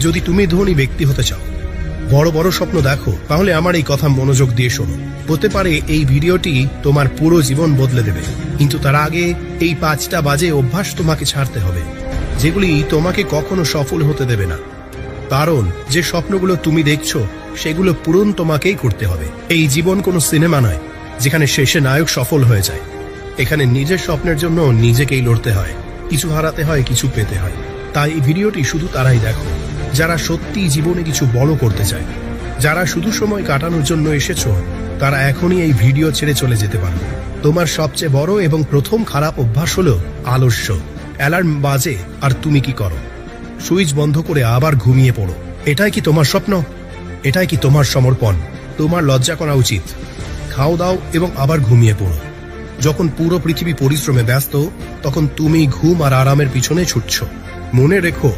যদি তুমি ধনী ব্যক্তি হতে চাও, বড় বড় স্বপ্ন দেখো, তাহলে আমার এই কথা মনোযোগ দিয়ে শোনো। হতে পারে এই ভিডিওটি তোমার পুরো জীবন বদলে দেবে, কিন্তু তার আগে এই 5টা বাজে অভ্যাস তোমাকে ছাড়তে হবে, যেগুলি তোমাকে কখনো সফল হতে দেবে না। কারণ যে স্বপ্নগুলো তুমি দেখছো সেগুলো পূরণ তোমাকেই করতে হবে। এই জীবন কোনো সিনেমা নয় যেখানে শেষে নায়ক সফল হয়ে যায়। এখানে নিজের স্বপ্নের জন্য নিজেকেই লড়তে হয়, কিছু হারাতে হয়, কিছু পেতে হয়। তাই এই ভিডিওটি শুধু তারাই দেখো যারা সত্যি জীবনে কিছু বড় করতে চায়। যারা শুধু সময় কাটানোর জন্য এসেছো, তারা এখনই এই ভিডিও ছেড়ে চলে যেতে পারো। তোমার সবচেয়ে বড় এবং প্রথম খারাপ অভ্যাস হলো আলস্য। অ্যালার্ম বাজে আর তুমি কি করো? সুইচ বন্ধ করে আবার ঘুমিয়ে পড়ো। এটাই কি তোমার স্বপ্ন? এটাই কি তোমার সমর্পণ? তোমার লজ্জা করা উচিত। খাও দাও এবং আবার ঘুমিয়ে পড়ো। যখন পুরো পৃথিবী পরিশ্রমে ব্যস্ত, তখন তুমি ঘুম আর আরামের পিছনে ছুটছ। মনে রেখো,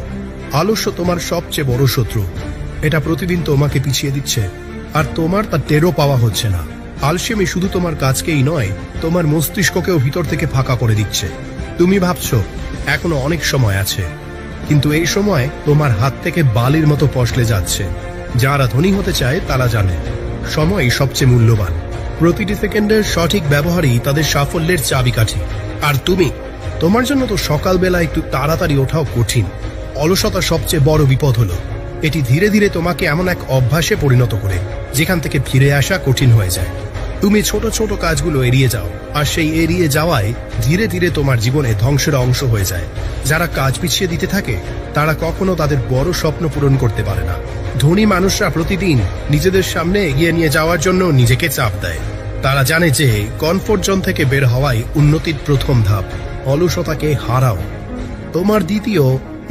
আলস্য তোমার সবচেয়ে বড় শত্রু। এটা প্রতিদিন তোমাকে পিছিয়ে দিচ্ছে, আর তোমার তা টেরও পাওয়া হচ্ছে না। আলসেমি শুধু তোমার কাজকেই নয়, তোমার মস্তিষ্ককেও ভিতর থেকে ফাঁকা করে দিচ্ছে। তুমি ভাবছো এখনো অনেক সময় আছে, কিন্তু এই সময় তোমার হাত থেকে বালির মতো পশলে যাচ্ছে। যারা ধনী হতে চায় তারা জানে সময় সবচেয়ে মূল্যবান। প্রতিটি সেকেন্ডের সঠিক ব্যবহারই তাদের সাফল্যের চাবিকাঠি। আর তুমি, তোমার জন্য তো সকালবেলা একটু তাড়াতাড়ি ওঠাও কঠিন। অলসতা সবচেয়ে বড় বিপদ হলো এটি ধীরে ধীরে তোমাকে এমন এক অভ্যাসে পরিণত করে যেখান থেকে ফিরে আসা কঠিন হয়ে যায়। তুমি ছোট ছোট কাজগুলো এড়িয়ে যাও, আর সেই এড়িয়ে যাওয়ায় ধীরে ধীরে তোমার জীবনে ধ্বংসের অংশ হয়ে যায়। যারা কাজ পিছিয়ে দিতে থাকে তারা কখনো তাদের বড় স্বপ্ন পূরণ করতে পারে না। ধনী মানুষরা প্রতিদিন নিজেদের সামনে এগিয়ে নিয়ে যাওয়ার জন্য নিজেকে চাপ দেয়। তারা জানে যে কমফোর্ট জোন থেকে বের হওয়াই উন্নতির প্রথম ধাপ। অলসতাকে হারাও। তোমার দ্বিতীয়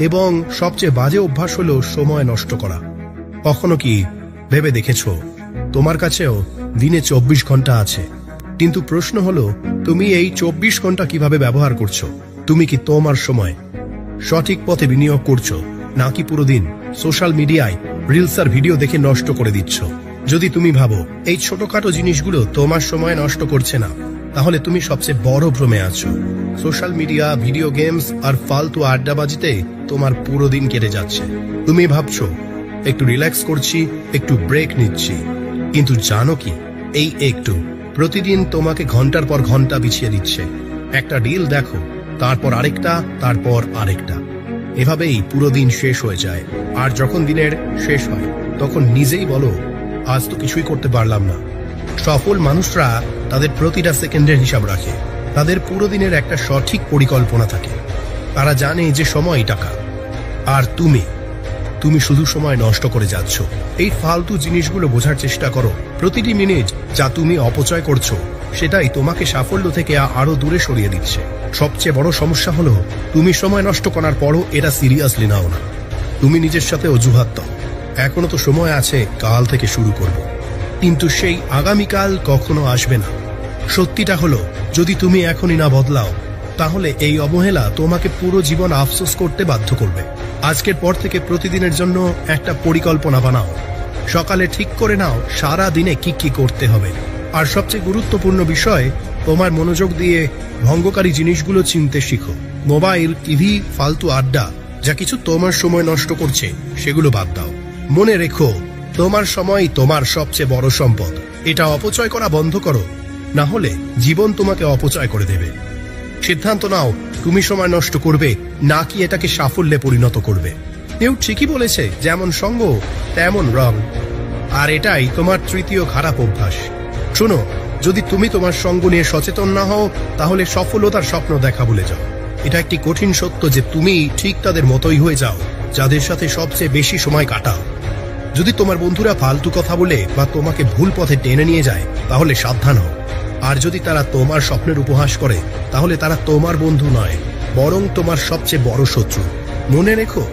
এবং সবচেয়ে বাজে অভ্যাস হলো সময় নষ্ট করা। কখনো কি ভেবে দেখেছো তোমার কাছেও দিনে 24 ঘন্টা আছে, কিন্তু প্রশ্ন হলো তুমি এই 24 ঘন্টা কিভাবে ব্যবহার করছো? তুমি কি তোমার সময় সঠিক পথে বিনিয়োগ করছো, নাকি পুরো দিন সোশ্যাল মিডিয়ায় রিলস আর ভিডিও দেখে নষ্ট করে দিচ্ছ? যদি তুমি ভাবো এই ছোটখাটো জিনিসগুলো তোমার সময় নষ্ট করছে না, তাহলে তুমি সবচেয়ে বড় ভ্রমে আছো। সোশ্যাল মিডিয়া, ভিডিও গেমস আর ফালতু আড্ডাবাজিতে তোমার পুরো দিন কেটে যাচ্ছে। তুমি ভাবছো একটু রিল্যাক্স করছি, একটু ব্রেক নিচ্ছি, কিন্তু জানো কি এই একটু প্রতিদিন তোমাকে ঘন্টার পর ঘন্টা বিছিয়ে দিচ্ছে। একটা রিল দেখো, তারপর আরেকটা, তারপর আরেকটা, এভাবেই পুরো দিন শেষ হয়ে যায়। আর যখন দিনের শেষ হয় তখন নিজেই বলো আজ তো কিছুই করতে পারলাম না। সফল মানুষরা তাদের প্রতিটা সেকেন্ডের হিসাব রাখে। তাদের পুরো দিনের একটা সঠিক পরিকল্পনা থাকে। তারা জানে যে সময় টাকা, আর তুমি শুধু সময় নষ্ট করে যাচ্ছ। এই ফালতু জিনিসগুলো বোঝার চেষ্টা করো। প্রতিটি মিনিট যা তুমি অপচয় করছো সেটাই তোমাকে সাফল্য থেকে আরো দূরে সরিয়ে দিচ্ছে। সবচেয়ে বড় সমস্যা হলো তুমি সময় নষ্ট করার পরও এটা সিরিয়াসলি নাও না। তুমি নিজের সাথে অজুহাত দাও, এখনো তো সময় আছে, কাল থেকে শুরু করব। কিন্তু সেই আগামীকাল কখনো আসবে না। সত্যিটা হলো যদি তুমি এখনই না বদলাও, তাহলে এই অবহেলা তোমাকে পুরো জীবন আফসোস করতে বাধ্য করবে। আজকের পর থেকে প্রতিদিনের জন্য একটা পরিকল্পনা বানাও। সকালে ঠিক করে নাও সারা দিনে কি কি করতে হবে। আর সবচেয়ে গুরুত্বপূর্ণ বিষয়, তোমার মনোযোগ দিয়ে ভঙ্গকারী জিনিসগুলো চিনতে শিখো। মোবাইল, টিভি, ফালতু আড্ডা যা কিছু তোমার সময় নষ্ট করছে সেগুলো বাদ দাও। মনে রেখো, তোমার সময় তোমার সবচেয়ে বড় সম্পদ। এটা অপচয় করা বন্ধ করো, না হলে জীবন তোমাকে অপচয় করে দেবে। সিদ্ধান্ত নাও তুমি সময় নষ্ট করবে নাকি এটাকে সাফল্যে পরিণত করবে। কেউ ঠিকই বলেছে, যেমন সঙ্গ তেমন রং। আর এটাই তোমার তৃতীয় খারাপ অভ্যাস। শোনো, যদি তুমি তোমার সঙ্গ নিয়ে সচেতন না হও, তাহলে সফলতার স্বপ্ন দেখা ভুলে যাও। এটা একটি কঠিন সত্য যে তুমি ঠিক তাদের মতোই হয়ে যাও যাদের সাথে সবচেয়ে বেশি সময় কাটাও। যদি তোমার বন্ধুরা ফালতু কথা বলে বা তোমাকে ভুল পথে টেনে নিয়ে যায়, তাহলে সাবধান হও। আর যদি তারা তোমার স্বপ্নের উপহাস করে, তাহলে তারা তোমার বন্ধু নয়, বরং তোমার সবচেয়ে বড় শত্রু। মনে রেখো,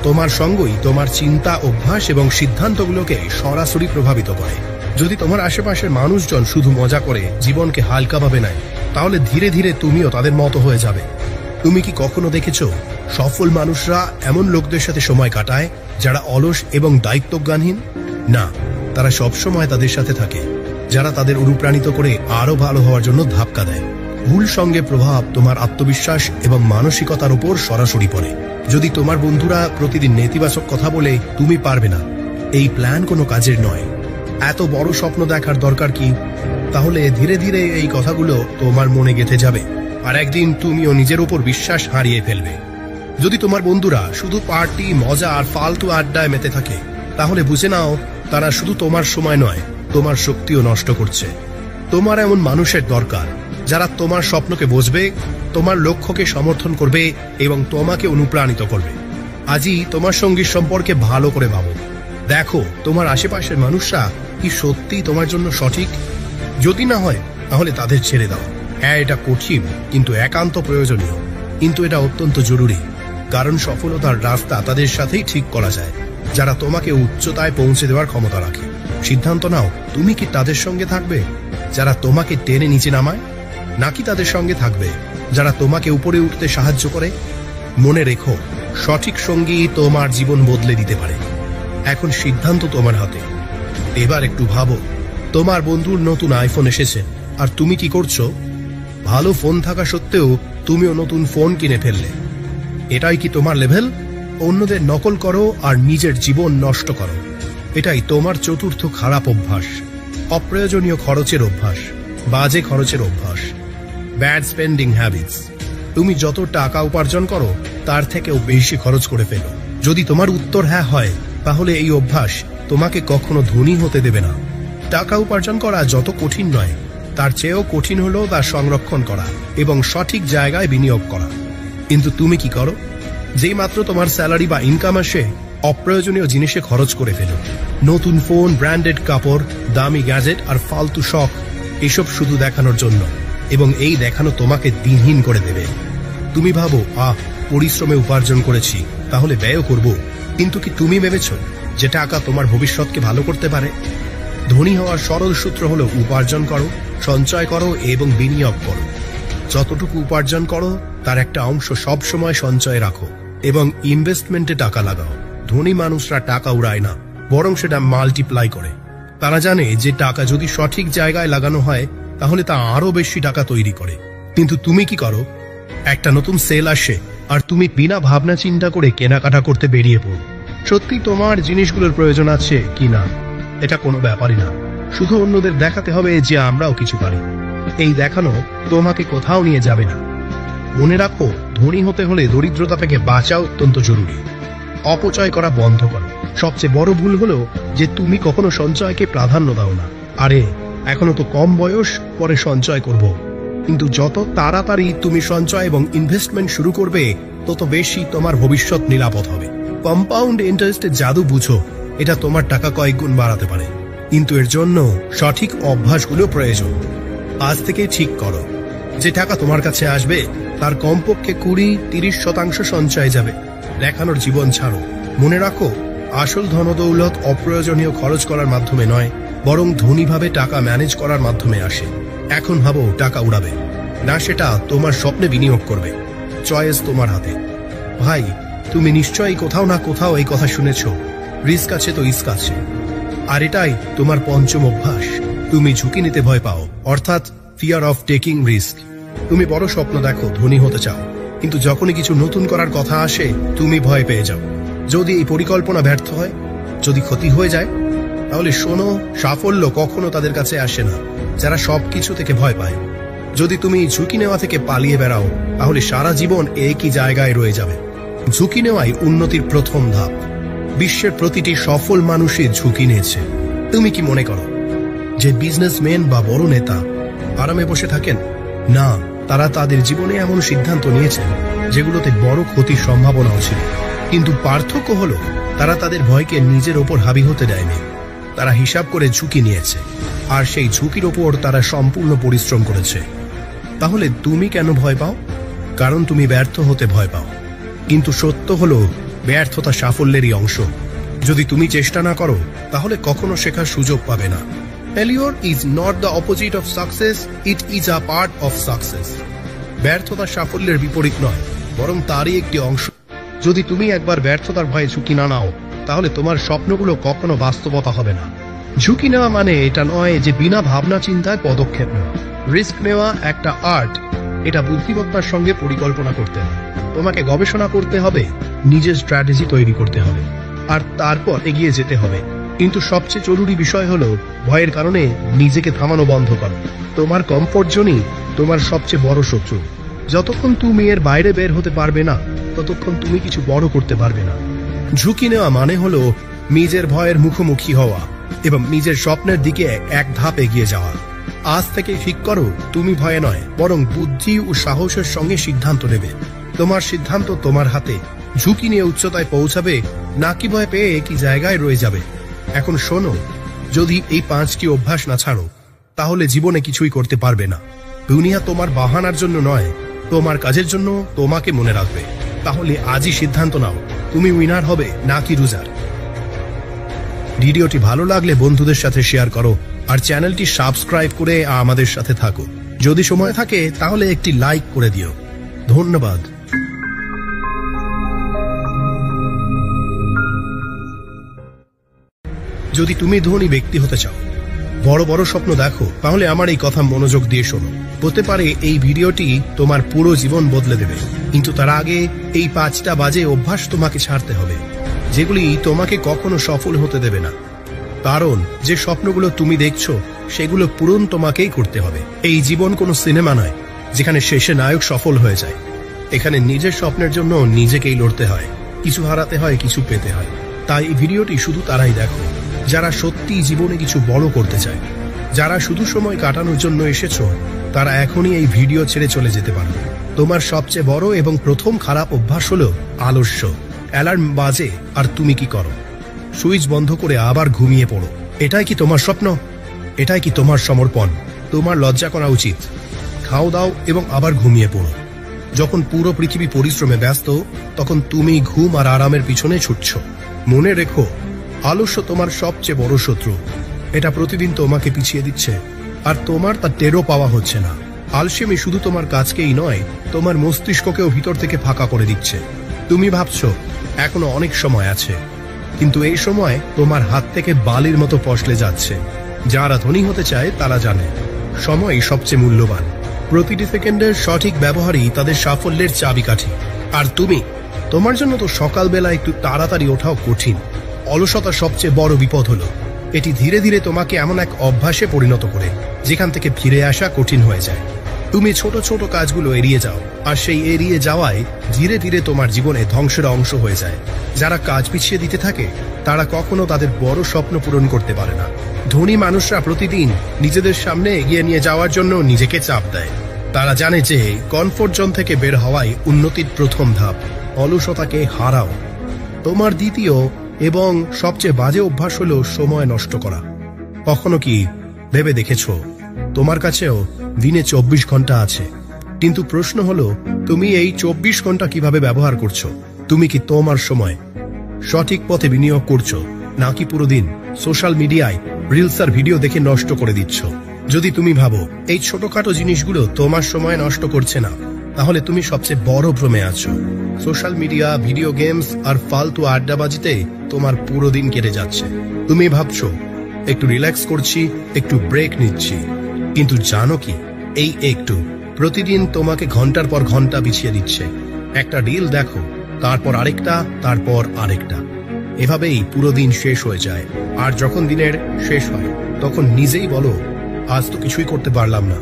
তোমার সঙ্গই তোমার চিন্তা, অভ্যাস এবং সিদ্ধান্তগুলোকে সরাসরি প্রভাবিত করে। যদি তোমার আশেপাশের মানুষজন শুধু মজা করে জীবনকে হালকাভাবে নেয়, তাহলে ধীরে ধীরে তুমিও তাদের মতো হয়ে যাবে। তুমি কি কখনো দেখেছো সফল মানুষরা এমন লোকদের সাথে সময় কাটায় যারা অলস এবং দায়িত্বজ্ঞানহীন? না, তারা সবসময় তাদের সাথে থাকে যারা তাদের অনুপ্রাণিত করে আরো ভালো হওয়ার জন্য ধাক্কা দেয়। ভুল সঙ্গে প্রভাব তোমার আত্মবিশ্বাস এবং মানসিকতার উপর সরাসরি পড়ে। যদি তোমার বন্ধুরা প্রতিদিন নেতিবাচক কথা বলে তুমি পারবে না, এই প্ল্যান কোনো কাজের নয়, এত বড় স্বপ্ন দেখার দরকার কি, তাহলে ধীরে ধীরে এই কথাগুলো তোমার মনে গেঁথে যাবে আর একদিন তুমিও নিজের উপর বিশ্বাস হারিয়ে ফেলবে। যদি তোমার বন্ধুরা শুধু পার্টি, মজা আর ফালতু আড্ডায় মেতে থাকে, তাহলে বুঝে নাও তারা শুধু তোমার সময় নয়, তোমার শক্তিও নষ্ট করছে। তোমার এমন মানুষের দরকার যারা তোমার স্বপ্নকে বুঝবে, তোমার লক্ষ্যকে সমর্থন করবে এবং তোমাকে অনুপ্রাণিত করবে। আজই তোমার সঙ্গীর সম্পর্কে ভালো করে ভাবো। দেখো তোমার আশেপাশের মানুষরা কি সত্যি তোমার জন্য সঠিক। যদি না হয় তাহলে তাদের ছেড়ে দাও। হ্যাঁ, এটা কঠিন কিন্তু একান্ত প্রয়োজনীয়, কিন্তু এটা অত্যন্ত জরুরি, কারণ সফলতার রাস্তা তাদের সাথেই ঠিক করা যায় যারা তোমাকে উচ্চতায় পৌঁছে দেওয়ার ক্ষমতা রাখে। সিদ্ধান্ত নাও, তুমি কি তাদের সঙ্গে থাকবে যারা তোমাকে টেনে নিচে নামায়, নাকি তাদের সঙ্গে থাকবে যারা তোমাকে উপরে উঠতে সাহায্য করে। মনে রেখো, সঠিক সঙ্গী তোমার জীবন বদলে দিতে পারে। এখন সিদ্ধান্ত তোমার হাতে। এবার একটু ভাবো, তোমার বন্ধুর নতুন আইফোন এসেছে আর তুমি কি করছো? ভালো ফোন থাকা সত্ত্বেও তুমিও নতুন ফোন কিনে ফেললে। এটাই কি তোমার লেভেল? অন্যদের নকল করো আর নিজের জীবন নষ্ট করো। এটাই তোমার চতুর্থ খারাপ অভ্যাস, অপ্রয়োজনীয় খরচের অভ্যাস, বাজে খরচের অভ্যাস, ব্যাড স্পেন্ডিং হ্যাবিটস। তুমি যত টাকা উপার্জন করো তার থেকেও বেশি খরচ করে ফেলো। যদি তোমার উত্তর হ্যাঁ হয়, তাহলে এই অভ্যাস তোমাকে কখনো ধনী হতে দেবে না। টাকা উপার্জন করা যত কঠিন নয়, তার চেয়েও কঠিন হলো তা সংরক্ষণ করা এবং সঠিক জায়গায় বিনিয়োগ করা। কিন্তু তুমি কি করো? যেই মাত্র তোমার স্যালারি বা ইনকাম আসে, অপ্রয়োজনীয় জিনিসে খরচ করে ফেলো। নতুন ফোন, ব্র্যান্ডেড কাপড়, দামি গ্যাজেট আর ফালতু শখ, এসব শুধু দেখানোর জন্য, এবং এই দেখানো তোমাকে দিনহীন করে দেবে। তুমি ভাবো, পরিশ্রমে উপার্জন করেছি, তাহলে ব্যয় করব। কিন্তু কি তুমি ভেবেছ যে টাকা তোমার ভবিষ্যৎকে ভালো করতে পারে? ধনী হওয়ার সরল সূত্র হলো উপার্জন করো, সঞ্চয় করো এবং বিনিয়োগ করো। যতটুকু উপার্জন করো তার একটা অংশ সব সময় সঞ্চয়ে রাখো এবং ইনভেস্টমেন্টে টাকা লাগাও। ধনী মানুষরা টাকা উড়ায় না, বরং সেটা মাল্টিপ্লাই করে। তারা জানে যে টাকা যদি সঠিক জায়গায় লাগানো হয় তাহলে তা আরো বেশি টাকা তৈরি করে। কিন্তু তুমি কি করো? একটা নতুন সেল আসে আর তুমি বিনা ভাবনা চিন্তা করে কেনাকাটা করতে বেরিয়ে পড়ো। সত্যি তোমার জিনিসগুলোর প্রয়োজন আছে কিনা এটা কোনো ব্যাপারই না, শুধু অন্যদের দেখাতে হবে যে আমরাও কিছু পারি। এই দেখানো তোমাকে কোথাও নিয়ে যাবে না। মনে রাখো, ধনী হতে হলে দরিদ্রতা থেকে বাঁচা অত্যন্ত জরুরি। অপচয় করা বন্ধ করো। সবচেয়ে বড় ভুল হলো যে তুমি কখনো সঞ্চয়কে প্রাধান্য দাও না। আরে এখনো তো কম বয়স, পরে সঞ্চয় করব। কিন্তু যত তাড়াতাড়ি তুমি সঞ্চয় এবং ইনভেস্টমেন্ট শুরু করবে, তত বেশি তোমার ভবিষ্যৎ নিরাপদ হবে। কম্পাউন্ড ইন্টারেস্টের জাদু বুঝো, এটা তোমার টাকা কয়েক গুণ বাড়াতে পারে, কিন্তু এর জন্য সঠিক অভ্যাসগুলো প্রয়োজন। আজ থেকে ঠিক করো যে টাকা তোমার কাছে আসবে তার কমপক্ষে 20-30% সঞ্চয়ে যাবে। দেখানোর জীবন ছাড়ো। মনে রাখো, আসল ধনদৌলত অপ্রয়োজনীয় খরচ করার মাধ্যমে নয়, বরং ধনীভাবে টাকা ম্যানেজ করার মাধ্যমে আসে। এখন ভাবো, টাকা উড়াবে না সেটা তোমার স্বপ্নে বিনিয়োগ করবে। চয়েস তোমার হাতে। ভাই, তুমি নিশ্চয়ই কোথাও না কোথাও এই কথা শুনেছ, রিস্ক আছে তো ইস্ক আছে। আর এটাই তোমার পঞ্চম অভ্যাস। তুমি ঝুঁকি নিতে ভয় পাও, অর্থাৎ ফিয়ার অফ টেকিং রিস্ক। তুমি বড় স্বপ্ন দেখো, ধনী হতে চাও, কিন্তু যখনই কিছু নতুন করার কথা আসে তুমি ভয় পেয়ে যাও। যদি এই পরিকল্পনা ব্যর্থ হয়, যদি ক্ষতি হয়ে যায়, তাহলে শোনো, সাফল্য কখনো তাদের কাছে আসে না যারা সবকিছু থেকে ভয় পায়। যদি তুমি ঝুঁকি নেওয়া থেকে পালিয়ে বেড়াও, তাহলে সারা জীবন একই জায়গায় রয়ে যাবে। ঝুঁকি নেওয়াই উন্নতির প্রথম ধাপ। বিশ্বের প্রতিটি সফল মানুষই ঝুঁকি নিয়েছে। তুমি কি মনে করো যে বিজনেসম্যান বা বড় নেতা আরামে বসে থাকেন? না, তারা তাদের জীবনে এমন সিদ্ধান্ত নিয়েছেন যেগুলোতে বড় ক্ষতির সম্ভাবনাও ছিল। কিন্তু পার্থক্য হলো, তারা তাদের ভয়কে নিজের ওপর হাবি হতে দেয়নি। তারা হিসাব করে ঝুঁকি নিয়েছে, আর সেই ঝুঁকির ওপর তারা সম্পূর্ণ পরিশ্রম করেছে। তাহলে তুমি কেন ভয় পাও? কারণ তুমি ব্যর্থ হতে ভয় পাও। কিন্তু সত্য হলো, ব্যর্থতা সাফল্যেরই অংশ। যদি তুমি চেষ্টা না করো, তাহলে কখনো শেখার সুযোগ পাবে না। Failure is not the opposite of success, it is a part of success. ব্যর্থতা সাফল্যের বিপরীত নয়, বরং তারই একটি অংশ। যদি তুমি একবার ব্যর্থতার ভয়ে ঝুঁকি না নাও, তাহলে তোমার স্বপ্নগুলো কখনো বাস্তবতা হবে না। ঝুঁকি নেওয়া মানে এটা নয় যে বিনা ভাবনা চিন্তায় পদক্ষেপ নেওয়া। রিস্ক নেওয়া একটা আর্ট। এটা বুদ্ধিমত্তার সঙ্গে পরিকল্পনা করতে হয়। তোমাকে গবেষণা করতে হবে, নিজের স্ট্র্যাটেজি তৈরি করতে হবে, আর তারপর এগিয়ে যেতে হবে। কিন্তু সবচেয়ে জরুরি বিষয় হলো ভয়ের কারণে নিজেকে থামানো বন্ধ করা। তোমার কমফোর্ট জোনই তোমার সবচেয়ে বড় শত্রু। যতক্ষণ তুমি এর বাইরে বের হতে পারবে না, ততক্ষণ তুমি কিছু বড় করতে পারবে না। ঝুঁকি নেওয়া মানে হলো নিজের ভয়ের মুখোমুখি হওয়া এবং নিজের স্বপ্নের দিকে এক ধাপ এগিয়ে যাওয়া। আজ থেকে ঠিক করো, তুমি ভয়ে নয়, বরং বুদ্ধি ও সাহসের সঙ্গে সিদ্ধান্ত নেবে। তোমার সিদ্ধান্ত তোমার হাতে। ঝুঁকি নিয়ে উচ্চতায় পৌঁছাবে নাকি ভয় পেয়ে কি জায়গায় রয়ে যাবে। এখন শোনো, যদি এই 5টি অভ্যাস না ছাড়ো, তাহলে জীবনে কিছুই করতে পারবে না। দুনিয়া তোমার বাহানার জন্য নয়, তোমার কাজের জন্য তোমাকে মনে রাখবে। তাহলে আজই সিদ্ধান্ত নাও, তুমি উইনার হবে নাকি লুজার। ভিডিওটি ভালো লাগলে বন্ধুদের সাথে শেয়ার করো আর চ্যানেলটি সাবস্ক্রাইব করে আমাদের সাথে থাকো। যদি সময় থাকে তাহলে একটি লাইক করে দিও। ধন্যবাদ। যদি তুমি ধনী ব্যক্তি হতে চাও, বড় বড় স্বপ্ন দেখো, তাহলে আমার এই কথা মনোযোগ দিয়ে শোনো। হতে পারে এই ভিডিওটি তোমার পুরো জীবন বদলে দেবে, কিন্তু তার আগে এই 5টা বাজে অভ্যাস তোমাকে ছাড়তে হবে, যেগুলি তোমাকে কখনো সফল হতে দেবে না। কারণ যে স্বপ্নগুলো তুমি দেখছো সেগুলো পূরণ তোমাকেই করতে হবে। এই জীবন কোনো সিনেমা নয় যেখানে শেষে নায়ক সফল হয়ে যায়। এখানে নিজের স্বপ্নের জন্য নিজেকেই লড়তে হয়, কিছু হারাতে হয়, কিছু পেতে হয়। তাই এই ভিডিওটি শুধু তারাই দেখো যারা সত্যি জীবনে কিছু বড় করতে চায়। যারা শুধু সময় কাটানোর জন্য এসেছো, তারা এখনই এই ভিডিও ছেড়ে চলে যেতে পারো। তোমার সবচেয়ে বড় এবং প্রথম খারাপ অভ্যাস হলো আলস্য। অ্যালার্ম বাজে আর তুমি কি করো? সুইচ বন্ধ করে আবার ঘুমিয়ে পড়ো। এটাই কি তোমার স্বপ্ন? এটাই কি তোমার সমর্পণ? তোমার লজ্জা করা উচিত। খাও দাও এবং আবার ঘুমিয়ে পড়ো। যখন পুরো পৃথিবী পরিশ্রমে ব্যস্ত, তখন তুমি ঘুম আর আরামের পিছনে ছুটছ। মনে রেখো, আলস্য তোমার সবচেয়ে বড় শত্রু। এটা প্রতিদিন তোমাকে পিছিয়ে দিচ্ছে, আর তোমার তা টেরও পাওয়া হচ্ছে না। আলসেমি শুধু তোমার কাজকেই নয়, তোমার মস্তিষ্ককেও ভিতর থেকে ফাঁকা করে দিচ্ছে। তুমি ভাবছো এখনো অনেক সময় আছে, কিন্তু এই সময় তোমার হাত থেকে বালির মতো পশলে যাচ্ছে। যারা ধনী হতে চায় তারা জানে সময় সবচেয়ে মূল্যবান। প্রতিটি সেকেন্ডের সঠিক ব্যবহারই তাদের সাফল্যের চাবিকাঠি। আর তুমি, তোমার জন্য তো সকালবেলা একটু তাড়াতাড়ি ওঠাও কঠিন। অলসতার সবচেয়ে বড় বিপদ হলো এটি ধীরে ধীরে তোমাকে এমন এক অভ্যাসে পরিণত করে যেখান থেকে ফিরে আসা কঠিন হয়ে যায়। তুমি ছোট ছোট কাজগুলো এড়িয়ে যাও, আর সেই এড়িয়ে যাওয়ায় ধীরে ধীরে তোমার জীবনে ধ্বংসের অংশ হয়ে যায়। যারা কাজ পিছিয়ে দিতে থাকে তারা কখনো তাদের বড় স্বপ্ন পূরণ করতে পারে না। ধনী মানুষরা প্রতিদিন নিজেদের সামনে এগিয়ে নিয়ে যাওয়ার জন্য নিজেকে চাপ দেয়। তারা জানে যে কমফোর্ট জোন থেকে বের হওয়াই উন্নতির প্রথম ধাপ। অলসতাকে হারাও। তোমার দ্বিতীয় এবং সবচেয়ে বাজে অভ্যাস হলো সময় নষ্ট করা। কখনো কি ভেবে দেখেছো তোমার কাছেও দিনে 24 ঘন্টা আছে, কিন্তু প্রশ্ন হলো তুমি এই 24 ঘন্টা কিভাবে ব্যবহার করছো? তুমি কি তোমার সময় সঠিক পথে বিনিয়োগ করছো, নাকি পুরো দিন সোশ্যাল মিডিয়ায় রিলস আর ভিডিও দেখে নষ্ট করে দিচ্ছ? যদি তুমি ভাবো এই ছোটখাটো জিনিসগুলো তোমার সময় নষ্ট করছে না, তাহলে তুমি সবচেয়ে বড় ভ্রমে আছো। সোশ্যাল মিডিয়া, ভিডিও গেমস আর ফালতু আড্ডাবাজিতে তোমার পুরো দিন কেটে যাচ্ছে। তুমি ভাবছো একটু রিল্যাক্স করছি, একটু ব্রেক নিচ্ছি, কিন্তু জানো কি এই একটু প্রতিদিন তোমাকে ঘন্টার পর ঘন্টা বিছিয়ে দিচ্ছে। একটা রিল দেখো, তারপর আরেকটা, তারপর আরেকটা, এভাবেই পুরো দিন শেষ হয়ে যায়। আর যখন দিনের শেষ হয় তখন নিজেই বলো আজ তো কিছুই করতে পারলাম না।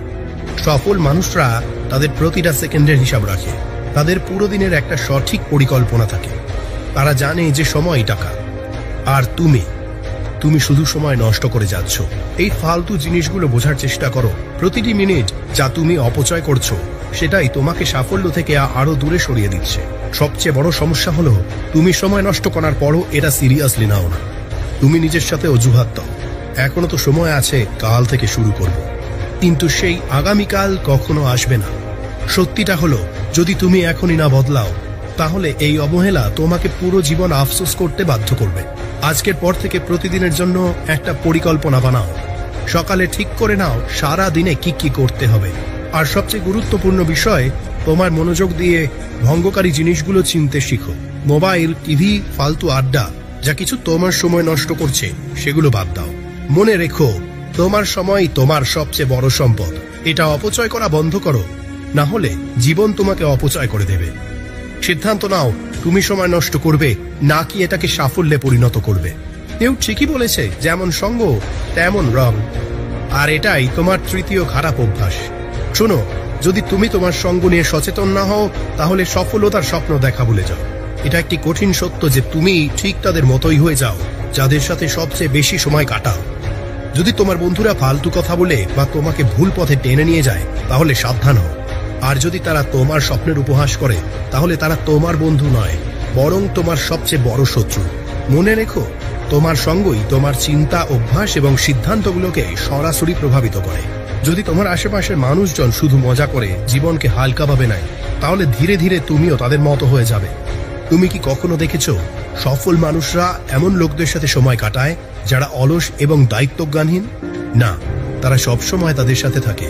সফল মানুষরা তাদের প্রতিটা সেকেন্ডের হিসাব রাখে। তাদের পুরো দিনের একটা সঠিক পরিকল্পনা থাকে। তারা জানে যে সময় টাকা, আর তুমি শুধু সময় নষ্ট করে যাচ্ছ। এই ফালতু জিনিসগুলো বোঝার চেষ্টা করো। প্রতিটি মিনিট যা তুমি অপচয় করছো সেটাই তোমাকে সাফল্য থেকে আরো দূরে সরিয়ে দিচ্ছে। সবচেয়ে বড় সমস্যা হলো তুমি সময় নষ্ট করার পরও এটা সিরিয়াসলি নাও না। তুমি নিজের সাথে অজুহাত দাও, এখনো তো সময় আছে, কাল থেকে শুরু করব। কিন্তু সেই আগামীকাল কখনো আসবে না। সত্যিটা হলো যদি তুমি এখনই না বদলাও, তাহলে এই অবহেলা তোমাকে পুরো জীবন আফসোস করতে বাধ্য করবে। আজকের পর থেকে প্রতিদিনের জন্য একটা পরিকল্পনা বানাও। সকালে ঠিক করে নাও সারা দিনে কি কি করতে হবে। আর সবচেয়ে গুরুত্বপূর্ণ বিষয়, তোমার মনোযোগ দিয়ে ভঙ্গকারী জিনিসগুলো চিনতে শিখো। মোবাইল, টিভি, ফালতু আড্ডা, যা কিছু তোমার সময় নষ্ট করছে সেগুলো বাদ দাও। মনে রেখো, তোমার সময় তোমার সবচেয়ে বড় সম্পদ। এটা অপচয় করা বন্ধ করো, না হলে জীবন তোমাকে অপচয় করে দেবে। সিদ্ধান্ত নাও, তুমি সময় নষ্ট করবে নাকি এটাকে সাফল্যে পরিণত করবে। কেউ ঠিকই বলেছে, যেমন সঙ্গ তেমন রং। আর এটাই তোমার তৃতীয় খারাপ অভ্যাস। শোনো, যদি তুমি তোমার সঙ্গ নিয়ে সচেতন না হও, তাহলে সফলতার স্বপ্ন দেখা ভুলে যাও। এটা একটি কঠিন সত্য যে তুমি ঠিক তাদের মতোই হয়ে যাও যাদের সাথে সবচেয়ে বেশি সময় কাটাও। যদি তোমার বন্ধুরা ফালতু কথা বলে বা তোমাকে ভুল পথে টেনে নিয়ে যায়, তাহলে সাবধান হও। আর যদি তারা তোমার স্বপ্নের উপহাস করে, তাহলে তারা তোমার বন্ধু নয়, বরং তোমার সবচেয়ে বড় শত্রু। মনে রেখো, তোমার সঙ্গই তোমার চিন্তা, অভ্যাস এবং সিদ্ধান্তগুলোকে সরাসরি প্রভাবিত করে। যদি তোমার আশেপাশের মানুষজন শুধু মজা করে জীবনকে হালকাভাবে নেয়, তাহলে ধীরে ধীরে তুমিও তাদের মতো হয়ে যাবে। তুমি কি কখনো দেখেছো সফল মানুষরা এমন লোকদের সাথে সময় কাটায় যারা অলস এবং দায়িত্বজ্ঞানহীন? না, তারা সবসময় তাদের সাথে থাকে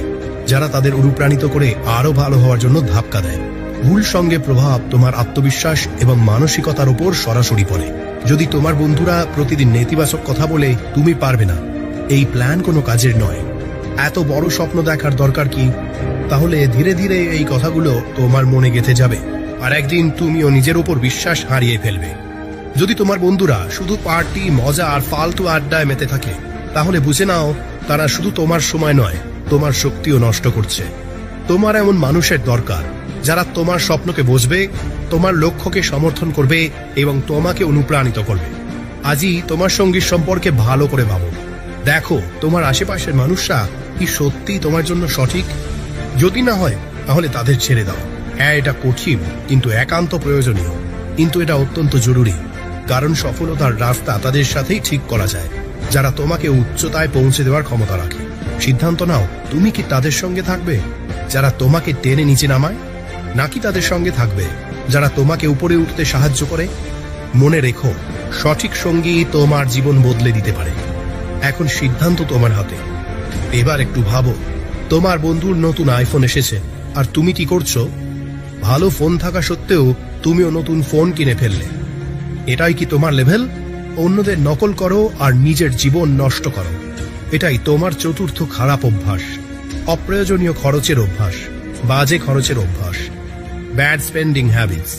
যারা তাদের অনুপ্রাণিত করে আরো ভালো হওয়ার জন্য ধাক্কা দেয়। ভুল সঙ্গে প্রভাব তোমার আত্মবিশ্বাস এবং মানসিকতার উপর সরাসরি পড়ে। যদি তোমার বন্ধুরা প্রতিদিন নেতিবাচক কথা বলে তুমি পারবে না, এই প্ল্যান কোনো কাজের নয়, এত বড় স্বপ্ন দেখার দরকার কি, তাহলে ধীরে ধীরে এই কথাগুলো তোমার মনে গেঁথে যাবে, আর একদিন তুমিও নিজের উপর বিশ্বাস হারিয়ে ফেলবে। যদি তোমার বন্ধুরা শুধু পার্টি, মজা আর ফালতু আড্ডায় মেতে থাকে, তাহলে বুঝে নাও তারা শুধু তোমার সময় নয়, তোমার শক্তিও নষ্ট করছে। তোমার এমন মানুষের দরকার যারা তোমার স্বপ্নকে বুঝবে, তোমার লক্ষ্যকে সমর্থন করবে এবং তোমাকে অনুপ্রাণিত করবে। আজই তোমার সঙ্গীর সম্পর্কে ভালো করে ভাবো। দেখো, তোমার আশেপাশের মানুষরা কি সত্যি তোমার জন্য সঠিক? যদি না হয়, তাহলে তাদের ছেড়ে দাও। হ্যাঁ, এটা কঠিন, কিন্তু একান্ত প্রয়োজনীয়। কিন্তু এটা অত্যন্ত জরুরি, কারণ সফলতার রাস্তা তাদের সাথেই ঠিক করা যায় যারা তোমাকে উচ্চতায় পৌঁছে দেওয়ার ক্ষমতা রাখে। সিদ্ধান্ত নাও, তুমি কি তাদের সঙ্গে থাকবে যারা তোমাকে টেনে নিচে নামায়, নাকি তাদের সঙ্গে থাকবে যারা তোমাকে উপরে উঠতে সাহায্য করে? মনে রেখো, সঠিক সঙ্গী তোমার জীবন বদলে দিতে পারে। এখন সিদ্ধান্ত তোমার হাতে। এবার একটু ভাবো, তোমার বন্ধুর নতুন আইফোন এসেছে আর তুমি কি করছো? ভালো ফোন থাকা সত্ত্বেও তুমিও নতুন ফোন কিনে ফেললে। এটাই কি তোমার লেভেল? অন্যদের নকল করো আর নিজের জীবন নষ্ট করো। এটাই তোমার চতুর্থ খারাপ অভ্যাস। অপ্রয়োজনীয় খরচের অভ্যাস, বাজে খরচের অভ্যাস, ব্যাড স্পেন্ডিং হ্যাবিটস।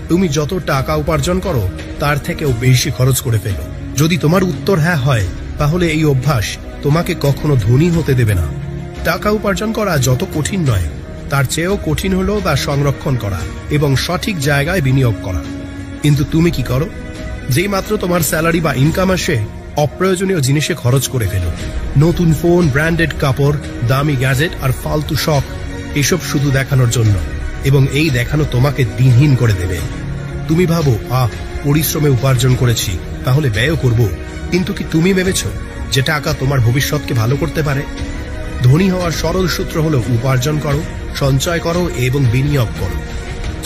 তুমি যত টাকা উপার্জন করো তার থেকেও বেশি খরচ করে ফেলো। যদি তোমার উত্তর হ্যাঁ হয়, তাহলে এই অভ্যাস তোমাকে কখনো ধনী হতে দেবে না। টাকা উপার্জন করা যত কঠিন নয়, তার চেয়েও কঠিন হলো তা সংরক্ষণ করা এবং সঠিক জায়গায় বিনিয়োগ করা। কিন্তু তুমি কি করো? যেই মাত্র তোমার স্যালারি বা ইনকাম আসে, অপ্রয়োজনীয় জিনিসে খরচ করে ফেলো। নতুন ফোন, ব্র্যান্ডেড কাপড়, দামি গ্যাজেট আর ফালতু শখ, এসব শুধু দেখানোর জন্য, এবং এই দেখানো তোমাকে দিনহীন করে দেবে। তুমি ভাবো, পরিশ্রমে উপার্জন করেছি, তাহলে ব্যয়ও করব। কিন্তু কি তুমি ভেবেছ যে টাকা তোমার ভবিষ্যৎকে ভালো করতে পারে? ধনী হওয়ার সরল সূত্র হলো উপার্জন করো, সঞ্চয় করো এবং বিনিয়োগ করো।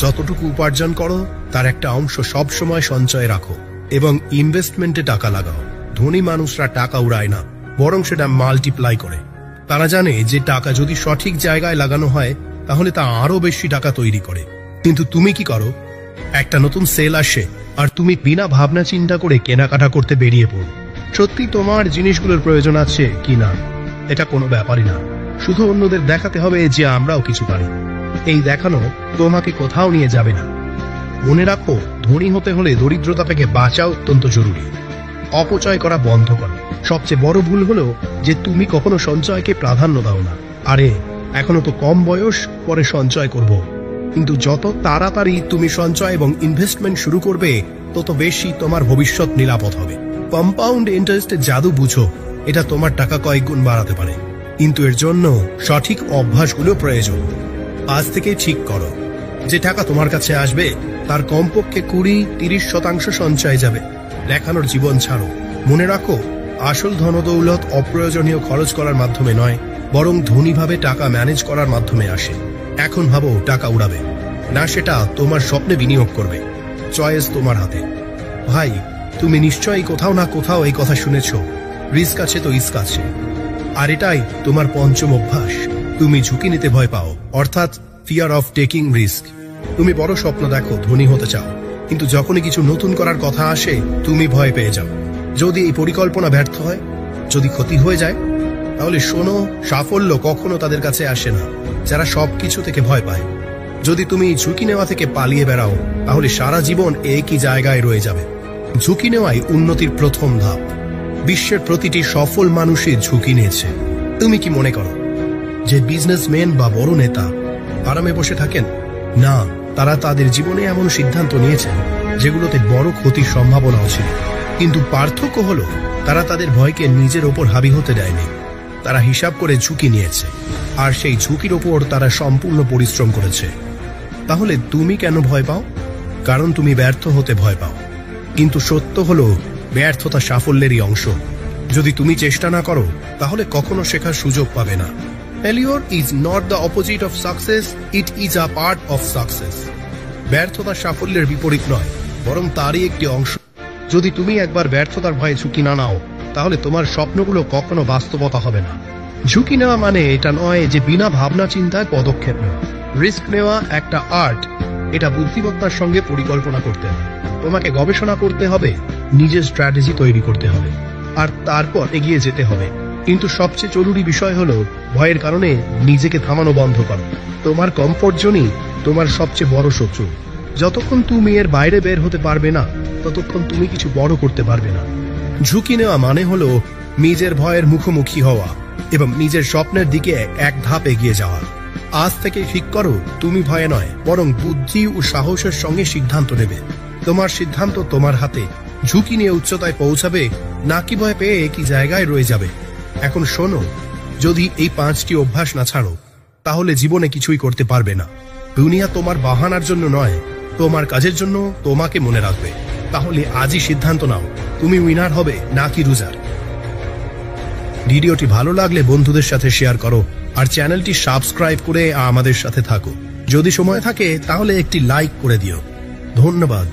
যতটুকু উপার্জন করো তার একটা অংশ সব সময় সঞ্চয়ে রাখো এবং ইনভেস্টমেন্টে টাকা লাগাও। ধনী মানুষরা টাকা উড়ায় না, বরং সেটা মাল্টিপ্লাই করে। তারা জানে যে টাকা যদি সঠিক জায়গায় লাগানো হয়, তাহলে তা আরো বেশি টাকা তৈরি করে। কিন্তু তুমি কি করো? একটা নতুন সেল আসে আর তুমি বিনা ভাবনা চিন্তা করে কেনাকাটা করতে বেরিয়ে পড়ো। সত্যি তোমার জিনিসগুলোর প্রয়োজন আছে কিনা এটা কোনো ব্যাপারই না, শুধু অন্যদের দেখাতে হবে যে আমরাও কিছু পারি। এই দেখানো তোমাকে কোথাও নিয়ে যাবে না। মনে রাখো, ধনী হতে হলে দরিদ্রতা থেকে বাঁচা অত্যন্ত জরুরি। অপচয় করা বন্ধ করো। সবচেয়ে বড় ভুল হলো যে তুমি কখনো সঞ্চয়কে প্রাধান্য দাও না। আরে, এখনো তো কম বয়স, পরে সঞ্চয় করব। কিন্তু যত তাড়াতাড়ি তুমি সঞ্চয় এবং ইনভেস্টমেন্ট শুরু করবে, তত বেশি তোমার ভবিষ্যৎ নিরাপদ হবে। কম্পাউন্ড ইন্টারেস্টের জাদু বুঝো, এটা তোমার টাকা কয়েক গুণ বাড়াতে পারে, কিন্তু এর জন্য সঠিক অভ্যাসগুলো প্রয়োজন। আজ থেকে ঠিক করো যে টাকা তোমার কাছে আসবে তার কমপক্ষে 20-30% সঞ্চয় যাবে। দেখানোর জীবন ছাড়ো। মনে রাখো, আসল ধনদৌলত অপ্রয়োজনীয় খরচ করার মাধ্যমে নয়, বরং ধনীভাবে টাকা ম্যানেজ করার মাধ্যমে আসে। এখন ভাবো, টাকা উড়াবে না সেটা তোমার স্বপ্নে বিনিয়োগ করবে। চয়েস তোমার হাতে। ভাই, তুমি নিশ্চয়ই কোথাও না কোথাও এই কথা শুনেছ, রিস্ক আছে তো ইস্ক আছে। আর এটাই তোমার পঞ্চম অভ্যাস। তুমি ঝুঁকি নিতে ভয় পাও, অর্থাৎ ফিয়ার অফ টেকিং রিস্ক। তুমি বড় স্বপ্ন দেখো, ধনী হতে চাও, কিন্তু যখনই কিছু নতুন করার কথা আসে তুমি ভয় পেয়ে যাও। যদি এই পরিকল্পনা ব্যর্থ হয়, যদি ক্ষতি হয়ে যায় তাহলে শোনো, সাফল্য কখনো তাদের কাছে আসে না যারা সবকিছু থেকে ভয় পায়। যদি তুমি ঝুঁকি নেওয়া থেকে পালিয়ে বেড়াও তাহলে সারা জীবন একই জায়গায় রয়ে যাবে। ঝুঁকি নেওয়াই উন্নতির প্রথম ধাপ। বিশ্বের প্রতিটি সফল মানুষই ঝুঁকি নিয়েছে। তুমি কি মনে করো যে বিজনেসম্যান বা বড় নেতা আরামে বসে থাকেন? না, তারা তাদের জীবনে এমন সিদ্ধান্ত নিয়েছেন যেগুলোতে বড় ক্ষতির সম্ভাবনাও ছিল। কিন্তু পার্থক্য হলো তারা তাদের ভয়কে নিজের ওপর হাবি হতে দেয়নি। তারা হিসাব করে ঝুঁকি নিয়েছে, আর সেই ঝুঁকির ওপর তারা সম্পূর্ণ পরিশ্রম করেছে। তাহলে তুমি কেন ভয় পাও? কারণ তুমি ব্যর্থ হতে ভয় পাও। কিন্তু সত্য হলো ব্যর্থতা সাফল্যেরই অংশ। যদি তুমি চেষ্টা না করো তাহলে কখনো শেখার সুযোগ পাবে না। Failure is not the opposite of success, it is a part of success. ব্যর্থতা সাফল্যের বিপরীত নয়, বরং তারই একটি অংশ। যদি তুমি একবার ব্যর্থতার ভয়ে ঝুঁকি না নাও তাহলে তোমার স্বপ্নগুলো কখনো বাস্তবতা হবে না। ঝুঁকি নেওয়া মানে এটা নয় যে বিনা ভাবনা চিন্তায় পদক্ষেপ নেওয়া। রিস্ক নেওয়া একটা আর্ট। এটা বুদ্ধিমত্তার সঙ্গে পরিকল্পনা করতে হবে। তোমাকে গবেষণা করতে হবে, নিজের স্ট্র্যাটেজি তৈরি করতে হবে, আর তারপর এগিয়ে যেতে হবে। কিন্তু সবচেয়ে জরুরি বিষয় হলো ভয়ের কারণে নিজেকে থামানো বন্ধ করো। তোমার কমফোর্ট জোনই তোমার সবচেয়ে বড় শত্রু। যতক্ষণ তুমি এর বাইরে বের হতে পারবে না ততক্ষণ তুমি কিছু বড় করতে পারবে না। ঝুঁকি নেওয়া মানে হলো নিজের ভয়ের মুখোমুখি হওয়া এবং নিজের স্বপ্নের দিকে এক ধাপ এগিয়ে যাওয়া। আজ থেকে ঠিক করো, তুমি ভয়ে নয় বরং বুদ্ধি ও সাহসের সঙ্গে সিদ্ধান্ত নেবে। তোমার সিদ্ধান্ত তোমার হাতে। ঝুঁকি নিয়ে উচ্চতায় পৌঁছাবে নাকি ভয় পেয়ে একই জায়গায় রয়ে যাবে? এখন শোনো, যদি এই 5টি অভ্যাস না ছাড়ো তাহলে জীবনে কিছুই করতে পারবে না। দুনিয়া তোমার বাহানার জন্য নয়, তোমার কাজের জন্য তোমাকে মনে রাখবে। তাহলে আজই সিদ্ধান্ত নাও, তুমি উইনার হবে নাকি লুজার। ভিডিওটি ভালো লাগলে বন্ধুদের সাথে শেয়ার করো আর চ্যানেলটি সাবস্ক্রাইব করে আমাদের সাথে থাকো। যদি সময় থাকে তাহলে একটি লাইক করে দিও। ধন্যবাদ।